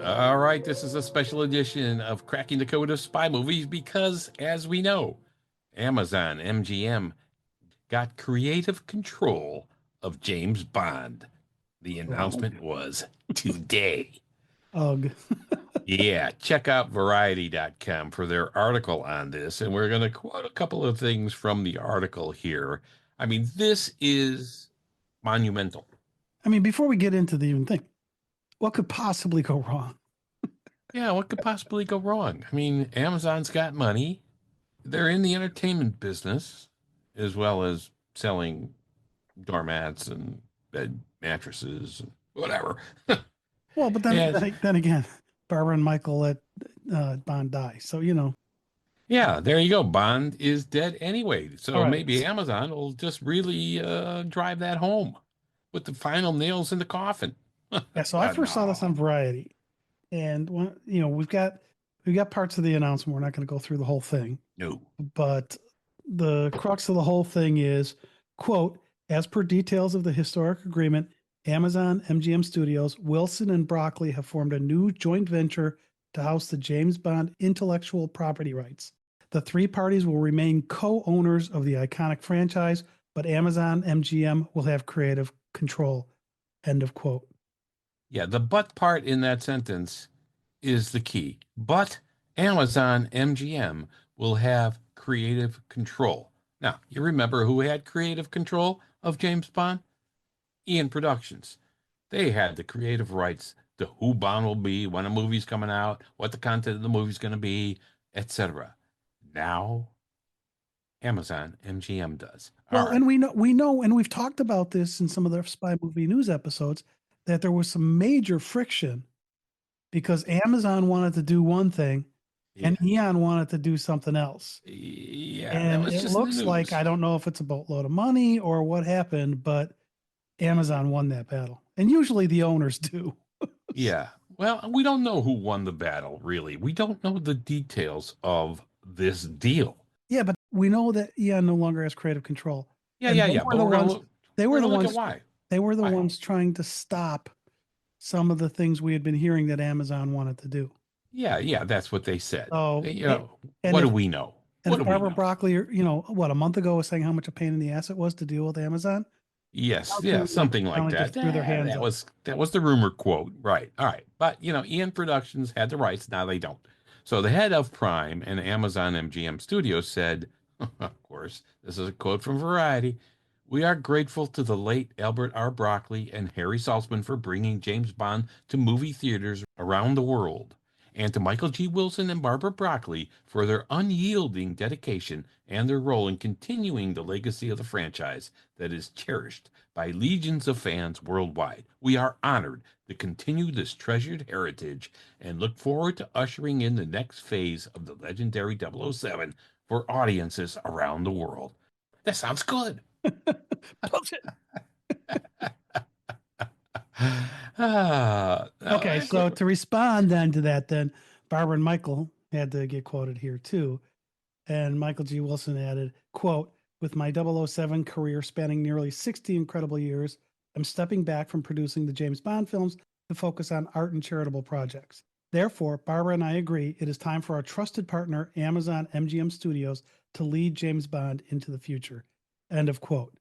All right, this is a special edition of Cracking the Code of Spy Movies because, as we know, Amazon MGM got creative control of James Bond. The Wow. announcement was today. Ugh. Yeah, check out variety.com for their article on this. And we're going to quote a couple of things from the article here. I mean, this is monumental. I mean, before we get into the even thing, what could possibly go wrong? Yeah, what could possibly go wrong? I mean, Amazon's got money. They're in the entertainment business as well as selling doormats and bed mattresses and whatever. Well, but then, And then again, Barbara and Michael let Bond die. So, yeah, there you go. Bond is dead anyway. all So right. maybe Amazon will just really drive that home with the final nails in the coffin. Yeah. So I first saw this No. on Variety, and we've got parts of the announcement. We're not going to go through the whole thing, No. but the crux of the whole thing is, quote, as per details of the historic agreement, Amazon MGM Studios, Wilson and Broccoli have formed a new joint venture to house the James Bond intellectual property rights. The three parties will remain co-owners of the iconic franchise, but Amazon MGM will have creative control. End of quote. Yeah, the but part in that sentence is the key. But Amazon MGM will have creative control. Now, you remember who had creative control of James Bond? Ian Productions. They had the creative rights to who Bond will be, when a movie's coming out, what the content of the movie's going to be, etc. Now, Amazon MGM does. All Well, right. and we know, and we've talked about this in some of the spy movie news episodes that there was some major friction because Amazon wanted to do one thing Yeah. and Eon wanted to do something else. Yeah, that And was it just in the looks like, news. I don't know if it's a boatload of money or what happened, but Amazon won that battle. And usually the owners do. Yeah. Well, we don't know who won the battle, really. We don't know the details of this deal. Yeah, but we know that Eon no longer has creative control. Yeah, And yeah, yeah. But we're gonna look. they We're were the gonna look at ones why. they were the Why? ones trying to stop some of the things we had been hearing that Amazon wanted to do. Yeah, yeah. That's what they said. So, You know, and what do if we know? and What if do we Barbara know? Broccoli, what, a month ago was saying how much a pain in the ass it was to deal with Amazon, Yes, sounds to yeah, me like something they like finally that. just threw their hands That up. was the rumor quote, right? All right, but Ian Productions had the rights. Now they don't. So the head of Prime and Amazon MGM Studios said, of course, this is a quote from Variety. We are grateful to the late Albert R. Broccoli and Harry Saltzman for bringing James Bond to movie theaters around the world, and to Michael G. Wilson and Barbara Broccoli for their unyielding dedication and their role in continuing the legacy of the franchise that is cherished by legions of fans worldwide. We are honored to continue this treasured heritage and look forward to ushering in the next phase of the legendary 007 for audiences around the world. That sounds good. Bullshit. Okay, Now, so to respond then to that, then Barbara and Michael had to get quoted here too. And Michael G. Wilson added, quote, with my 007 career spanning nearly 60 incredible years, I'm stepping back from producing the James Bond films to focus on art and charitable projects. Therefore, Barbara and I agree it is time for our trusted partner, Amazon MGM Studios, to lead James Bond into the future. End of quote.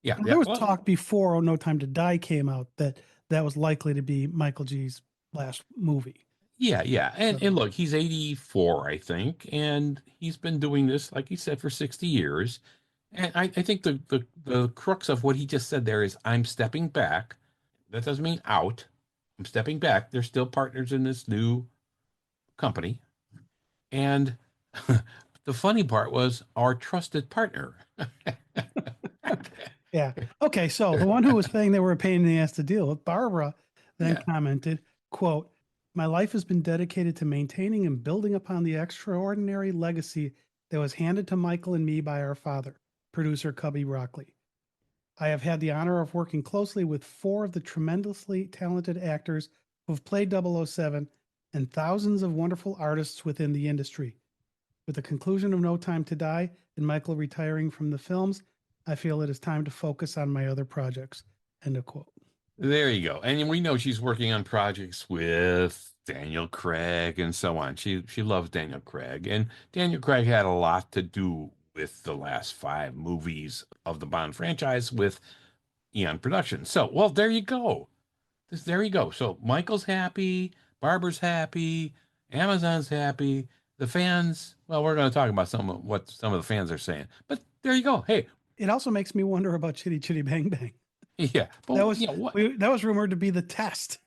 yeah, There yeah. was Well, talk before No Time to Die came out that that was likely to be Michael G's last movie. yeah, yeah. And So, look, he's 84, I think, and he's been doing this, like he said, for 60 years. And I think the crux of what he just said there is I'm stepping back. That doesn't mean out. I'm stepping back. They're still partners in this new company. And the funny part was our trusted partner. yeah. Okay. So the one who was saying they were a pain in the ass to deal with, Barbara, then Yeah. commented, quote, my life has been dedicated to maintaining and building upon the extraordinary legacy that was handed to Michael and me by our father, producer Cubby Broccoli. I have had the honor of working closely with four of the tremendously talented actors who have played 007 and thousands of wonderful artists within the industry. With the conclusion of No Time to Die and Michael retiring from the films, I feel it is time to focus on my other projects. End of quote. There you go. And we know she's working on projects with Daniel Craig and so on. She loves Daniel Craig, and Daniel Craig had a lot to do with the last five movies of the Bond franchise with Eon Productions. So, well, there you go. There you go. So Michael's happy, Barbara's happy, Amazon's happy. The fans, well, we're going to talk about some of what some of the fans are saying. But there you go. Hey, It also makes me wonder about Chitty Chitty Bang Bang. yeah. That But was you know what? that was rumored to be the test.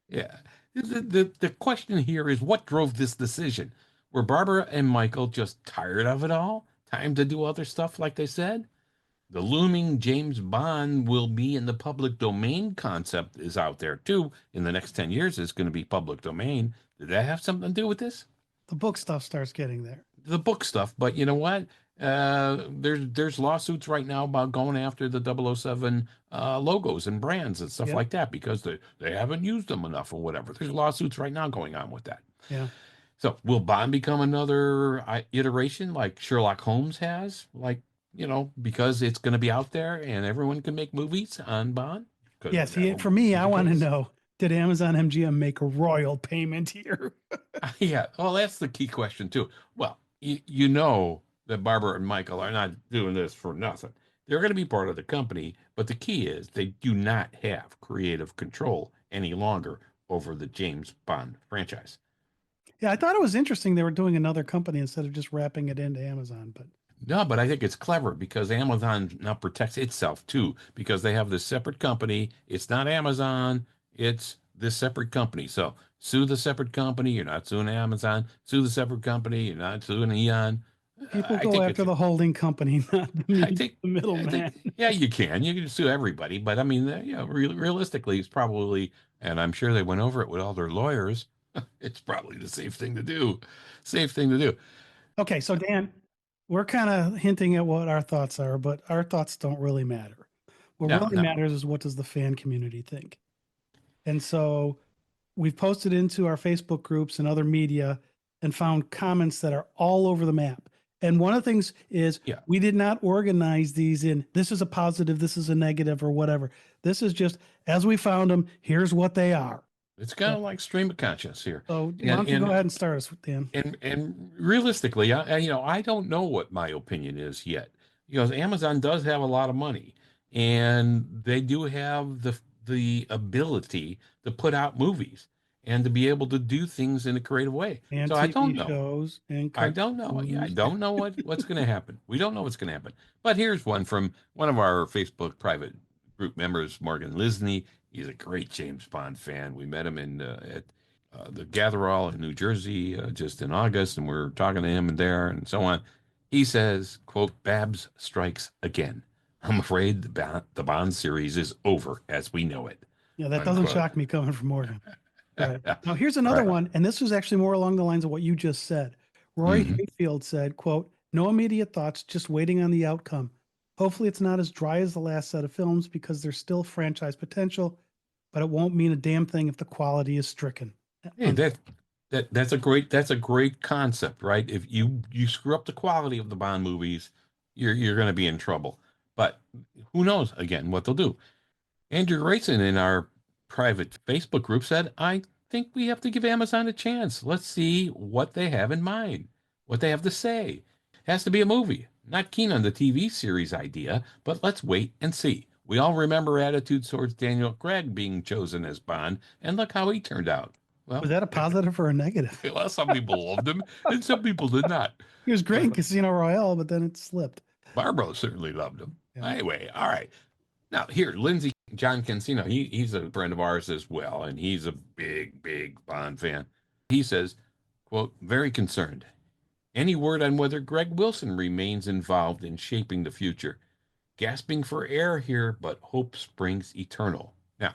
Yeah. The question here is what drove this decision? Were Barbara and Michael just tired of it all? Time to do other stuff, like they said? The looming James Bond will be in the public domain concept is out there too. In the next 10 years, it's going to be public domain. Did that have something to do with this? The book stuff starts getting there. The book stuff, but you know what? There's lawsuits right now about going after the 007 logos and brands and stuff Yep. like that because they haven't used them enough or whatever. There's lawsuits right now going on with that. Yeah. So will Bond become another iteration like Sherlock Holmes has? Like, because it's going to be out there and everyone can make movies on Bond? Because Yeah. See, that'll for me, be I the want to case. know, did Amazon MGM make a royal payment here? Yeah. Well, that's the key question too. Well, you know that Barbara and Michael are not doing this for nothing. They're going to be part of the company, but the key is they do not have creative control any longer over the James Bond franchise. Yeah, I thought it was interesting they were doing another company instead of just wrapping it into Amazon. But No, but I think it's clever because Amazon now protects itself too, because they have this separate company. It's not Amazon, it's this separate company. So sue the separate company. You're not suing Amazon. Sue the separate company. You're not suing Eon. people I go think after it's, the holding company, not I think, the I think, middleman. yeah, you can sue everybody. But I mean, realistically, it's probably, and I'm sure they went over it with all their lawyers. It's probably the safe thing to do. Safe thing to do. Okay, so Dan, we're kind of hinting at what our thoughts are, but our thoughts don't really matter. What No, really no, matters is what does the fan community think? And so we've posted into our Facebook groups and other media and found comments that are all over the map. And one of the things is yeah. we did not organize these in this is a positive, this is a negative, or whatever. This is just as we found them, here's what they are. It's kind of like stream of conscious here. So why And don't you go and ahead and start us, Dan? and realistically, I don't know what my opinion is yet. Because Amazon does have a lot of money, and they do have the ability to put out movies and to be able to do things in a creative way. And So I don't TV know. shows and I don't know. Yeah, I cartoons. don't know what's going to happen. We don't know what's going to happen. But here's one from one of our Facebook private group members, Morgan Lisney. He's a great James Bond fan. We met him at the Gatherall in New Jersey just in August, and we're talking to him and there and so on. He says, "quote Babs strikes again. I'm afraid the Bond series is over as we know it." Yeah, that doesn't Unquote. shock me coming from Morgan. Right. Now here's another Right. one, and this was actually more along the lines of what you just said. Roy Hmm. Hayfield said, quote, no immediate thoughts, just waiting on the outcome. Hopefully it's not as dry as the last set of films because there's still franchise potential, but it won't mean a damn thing if the quality is stricken. Hey, that's a great concept, right? If you screw up the quality of the Bond movies, you're going to be in trouble. But who knows again what they'll do? Andrew Grayson in our private Facebook group said, "I think we have to give Amazon a chance. Let's see what they have in mind, what they have to say. Has to be a movie. Not keen on the TV series idea, but let's wait and see." We all remember attitudes towards Daniel Craig being chosen as Bond, and look how he turned out. Was Well, that a positive or a negative? well, some people loved him and some people did not. He was great in Uh, Casino Royale, but then it slipped. Barbara certainly loved him. Yeah. Anyway, all right. Now here, Lindsay John Cancino, he's a friend of ours as well, and he's a big Bond fan. He says, quote, very concerned. Any word on whether Greg Wilson remains involved in shaping the future? Gasping for air here, but hope springs eternal. Now,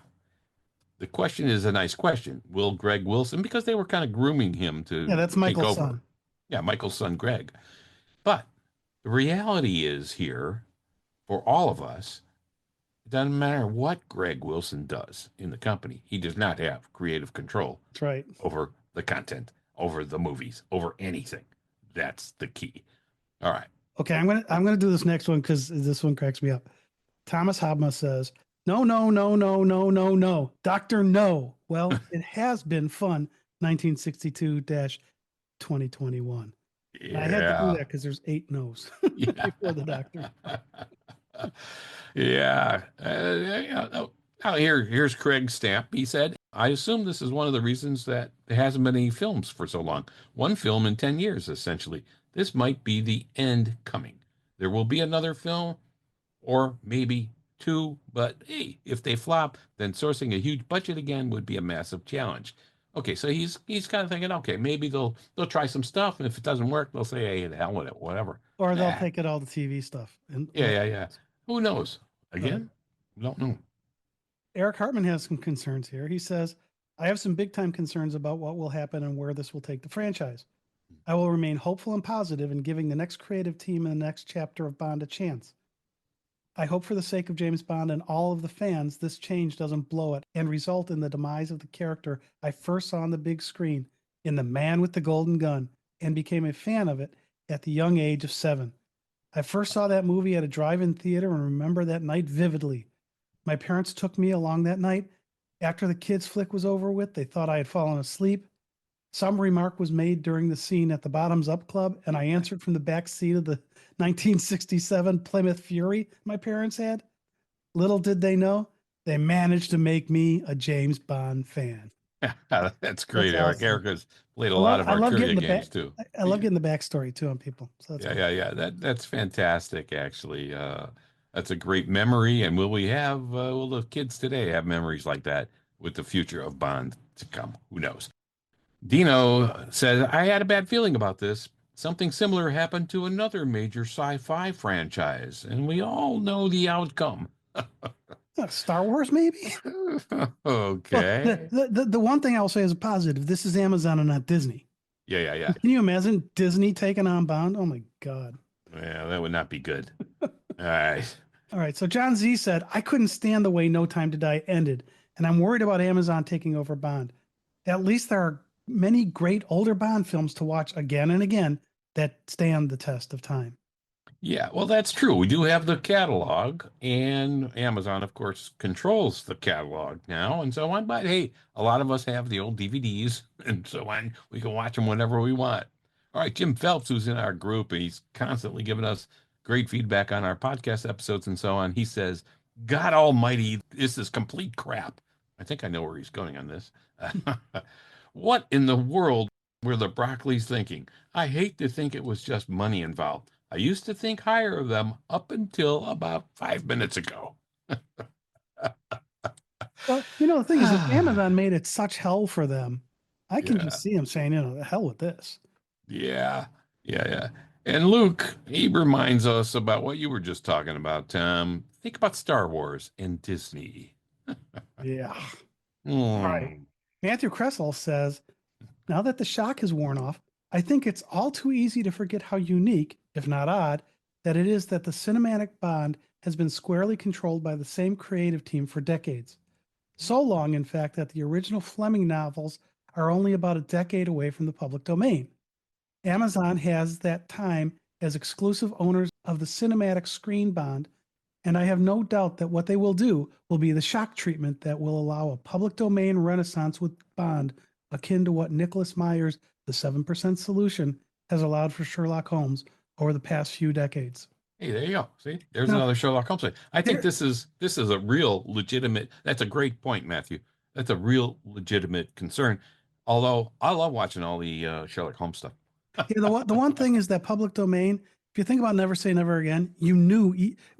the question is a nice question. Will Greg Wilson, because they were kind of grooming him Yeah, to that's take Michael's over. son. Yeah, Michael's son, Greg. But the reality is here for all of us, it doesn't matter what Greg Wilson does in the company. He does not have creative control That's right. over the content, over the movies, over anything. That's the key. All right. Okay, I'm gonna do this next one because this one cracks me up. Thomas Habma says, No, no, no, no, no, no, no. Dr. No. Well, it has been fun. 1962 2021. And I had to do Yeah. that because there's 8 no's Yeah. before the doctor. Yeah. Now here's Craig's stamp. He said, I assume this is one of the reasons that there hasn't been any films for so long. One film in 10 years, essentially. This might be the end coming. There will be another film, or maybe two, but hey, if they flop, then sourcing a huge budget again would be a massive challenge. Okay, so he's kind of thinking, okay, maybe they'll try some stuff, and if it doesn't work, they'll say, hey, the hell with it, whatever. Or they'll Yeah, take it all to TV stuff and yeah, let. yeah, yeah. Who knows? Right. Again, we don't know. Eric Hartman has some concerns here. He says, I have some big time concerns about what will happen and where this will take the franchise. I will remain hopeful and positive in giving the next creative team in the next chapter of Bond a chance. I hope for the sake of James Bond and all of the fans, this change doesn't blow it and result in the demise of the character I first saw on the big screen in The Man with the Golden Gun and became a fan of it at the young age of 7. I first saw that movie at a drive in theater and remember that night vividly. My parents took me along that night. After the kids' flick was over with, they thought I had fallen asleep. Some remark was made during the scene at the Bottoms Up Club, and I answered from the back seat of the 1967 Plymouth Fury my parents had. Little did they know, they managed to make me a James Bond fan. That's That's great, Eric. awesome. Eric has played a lot of I our love trivia getting the games back. too. I love getting the backstory too on people. So that's Yeah, awesome. yeah, yeah. That's fantastic, actually. That's a great memory. And will the kids today have memories like that with the future of Bond to come? Who knows? Dino said, I had a bad feeling about this. Something similar happened to another major sci-fi franchise, and we all know the outcome. Star Wars, maybe. Well, Okay. the one thing I'll say is a positive. This is Amazon and not Disney. Yeah, yeah, yeah. Can you imagine Disney taking on Bond? Oh my God. Yeah, that would not be good. All right. All right. So John Z said, I couldn't stand the way No Time to Die ended, and I'm worried about Amazon taking over Bond. At least there are many great older Bond films to watch again and again that stand the test of time. Yeah, well, that's true. We do have the catalog, and Amazon, of course, controls the catalog now and so on. But hey, a lot of us have the old DVDs and so on. We can watch them whenever we want. All right, Jim Phelps, who's in our group, and he's constantly giving us great feedback on our podcast episodes and so on. He says, God Almighty, this is complete crap. I think I know where he's going on this. What in the world were the Broccolis thinking? I hate to think it was just money involved. I used to think higher of them up until about 5 minutes ago. Well, the thing is, if Amazon made it such hell for them, I can Yeah, just see them saying, the hell with this. yeah, yeah, yeah. And Luke, he reminds us about what you were just talking about, Tom. Think about Star Wars and Disney. Yeah. All right. Hmm. Matthew Kressel says, now that the shock has worn off, I think it's all too easy to forget how unique, if not odd, that it is that the cinematic Bond has been squarely controlled by the same creative team for decades. So long, in fact, that the original Fleming novels are only about a decade away from the public domain. Amazon has that time as exclusive owners of the cinematic screen Bond, and I have no doubt that what they will do will be the shock treatment that will allow a public domain renaissance with Bond, akin to what Nicholas Meyer's The 7% Solution has allowed for Sherlock Holmes over the past few decades. Hey, there you go. See, there's Now, another Sherlock Holmes. I think there, this is a real legitimate. That's a great point, Matthew. That's a real legitimate concern. Although I love watching all the Sherlock Holmes stuff. yeah, the one thing is that public domain. If you think about Never Say Never Again, you knew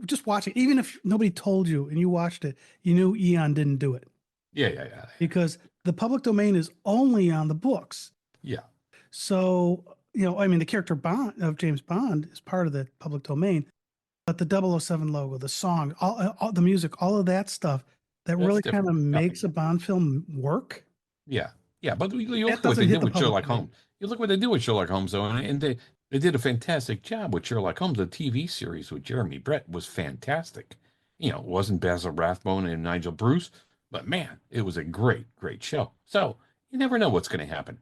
just watching, even if nobody told you and you watched it, you knew Eon didn't do it Yeah, yeah, yeah, because the public domain is only on the books. yeah. So, I mean, the character Bond of James Bond is part of the public domain, but the 007 logo, the song, all the music, all of that stuff that That's really kind different. of Yeah, makes a Bond film work, yeah, yeah. But you that look what doesn't they hit did the with public Sherlock domain. Holmes. You look what they did with Sherlock Holmes, though, and they did a fantastic job with Sherlock Holmes. The TV series with Jeremy Brett was fantastic. It wasn't Basil Rathbone and Nigel Bruce, but man, it was a great, great show. So you never know what's going to happen.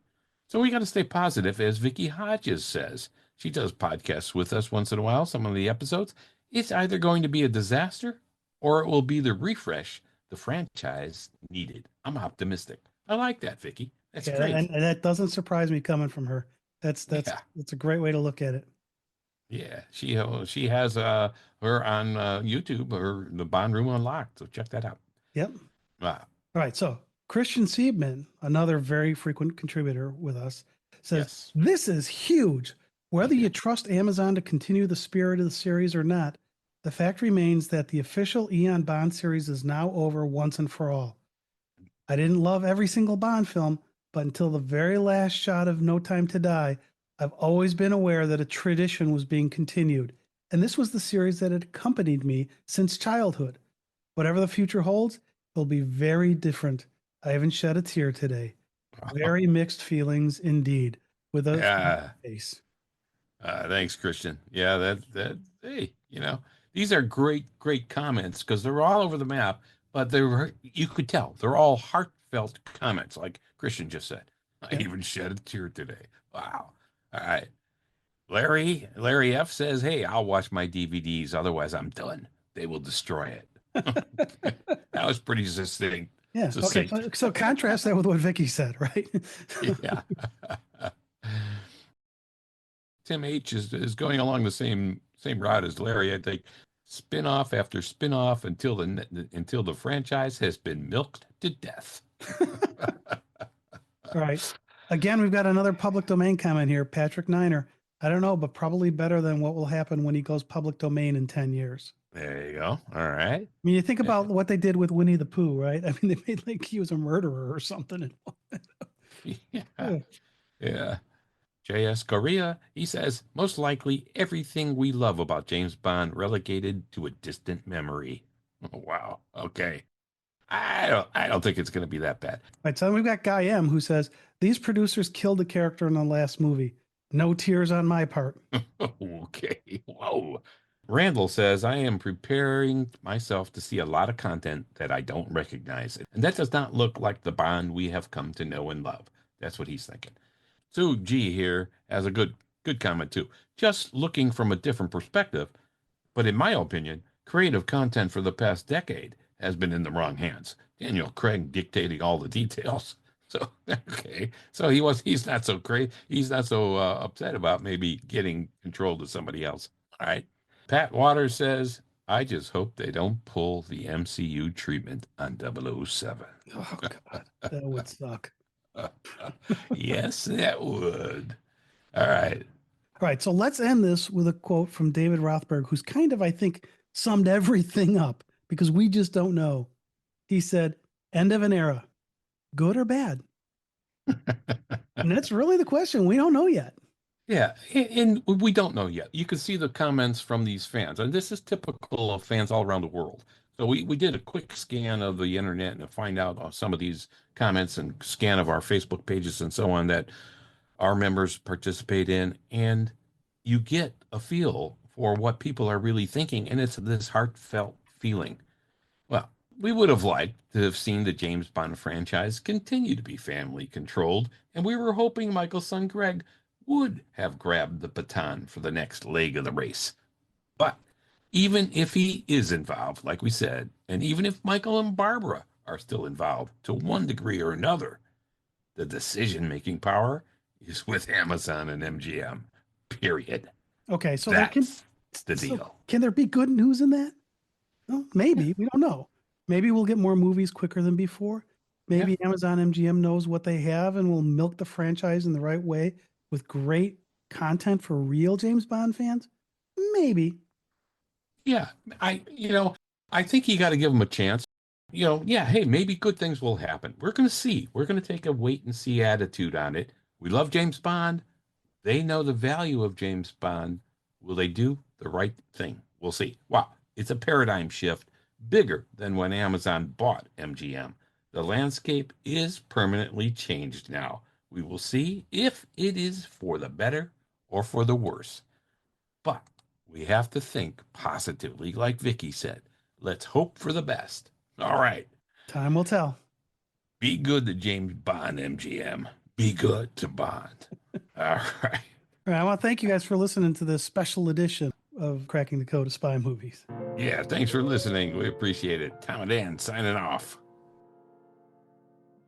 So we got to stay positive, as Vicky Hodges says. She does podcasts with us once in a while. Some of the episodes, it's either going to be a disaster or it will be the refresh the franchise needed. I'm optimistic. I like that, Vicky. That's Yeah, great. and that doesn't surprise me coming from her. Yeah. That's a great way to look at it. Yeah. She has her on YouTube or the Bond Room Unlocked. So check that out. Yep. Wow. All right. So Christian Siebman, another very frequent contributor with us, says, Yes. this is huge. Whether Okay. you trust Amazon to continue the spirit of the series or not, the fact remains that the official Eon Bond series is now over once and for all. I didn't love every single Bond film, but until the very last shot of No Time to Die, I've always been aware that a tradition was being continued. And this was the series that had accompanied me since childhood. Whatever the future holds, it'll be very different. I haven't shed a tear today. Very mixed feelings indeed, with a Yeah. face. Thanks, Christian. Yeah, hey, these are great comments because they're all over the map, but you could tell they're all heartfelt comments, like Christian just said. I Yep. even shed a tear today. Wow. All right. Larry F says, "Hey, I'll watch my DVDs, otherwise I'm done. They will destroy it." That was pretty succinct. Yeah. Okay. Succinct. So contrast that with what Vicky said, right? Yeah. Tim H is going along the same route as Larry. I think spin-off after spin-off until the franchise has been milked to death. All right. Again, we've got another public domain comment here. Patrick Niner. I don't know, but probably better than what will happen when he goes public domain in 10 years. There you go. All right. I mean, you think about what they did with Winnie the Pooh, right? I mean, they made like he was a murderer or something. Yeah. Yeah. J.S. Correa, he says, most likely everything we love about James Bond relegated to a distant memory. Oh, wow. Okay. I don't think it's going to be that bad. Right. So then we've got Guy M who says, these producers killed the character in the last movie. No tears on my part. Okay. Whoa. Randall says, I am preparing myself to see a lot of content that I don't recognize. And that does not look like the Bond we have come to know and love. That's what he's thinking. Sue G here has a good comment too. Just looking from a different perspective, but in my opinion, creative content for the past decade has been in the wrong hands. Daniel Craig dictating all the details. So okay, so he's not so crazy. He's not so upset about maybe getting control to somebody else. All right. Pat Waters says, I just hope they don't pull the MCU treatment on 007. Oh, God. That would suck. Yes, that would. All right. All right. So let's end this with a quote from David Rothberg, who's kind of, I think, summed everything up because we just don't know. He said, end of an era, good or bad? And that's really the question. We don't know yet. Yeah, and we don't know yet. You can see the comments from these fans, and this is typical of fans all around the world. So we did a quick scan of the internet and find out some of these comments and scan of our Facebook pages and so on that our members participate in, and you get a feel for what people are really thinking, and it's this heartfelt feeling. Well, we would have liked to have seen the James Bond franchise continue to be family controlled, and we were hoping Michael's son Greg would have grabbed the baton for the next leg of the race. But even if he is involved, like we said, and even if Michael and Barbara are still involved to one degree or another, the decision-making power is with Amazon and MGM. Period. Okay. That's the So deal. can there be good news in that? Well, Yeah. maybe. We don't know. Maybe we'll get more movies quicker than before. Yeah. Maybe Amazon MGM knows what they have and will milk the franchise in the right way with great content for real James Bond fans. Maybe. Yeah, I think you got to give them a chance. Yeah, hey, maybe good things will happen. We're going to see. We're going to take a wait and see attitude on it. We love James Bond. They know the value of James Bond. Will they do the right thing? We'll see. Wow, it's a paradigm shift bigger than when Amazon bought MGM. The landscape is permanently changed now. We will see if it is for the better or for the worse. But we have to think positively, like Vicky said. Let's hope for the best. All right. Time will tell. Be good to James Bond, MGM. Be good to Bond. All right. All right, I want to thank you guys for listening to this special edition of Cracking the Code of Spy Movies. Yeah, thanks for listening. We appreciate it. Tom and Dan signing off.